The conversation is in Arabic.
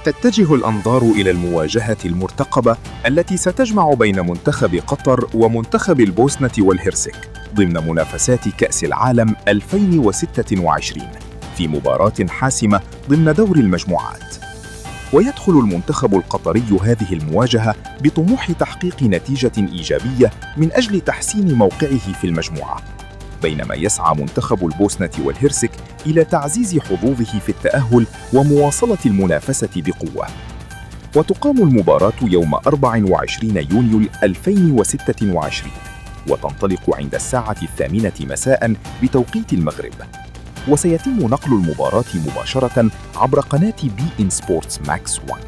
تتجه الأنظار إلى المواجهة المرتقبة التي ستجمع بين منتخب قطر ومنتخب البوسنة والهرسك ضمن منافسات كأس العالم 2026 في مباراة حاسمة ضمن دور المجموعات. ويدخل المنتخب القطري هذه المواجهة بطموح تحقيق نتيجة إيجابية من أجل تحسين موقعه في المجموعة، بينما يسعى منتخب البوسنة والهرسك إلى تعزيز حظوظه في التأهل ومواصلة المنافسة بقوة. وتقام المباراة يوم 24 يونيو 2026 وتنطلق عند الساعة 8 مساء بتوقيت المغرب، وسيتم نقل المباراة مباشرة عبر قناة بي إن سبورتس ماكس 1.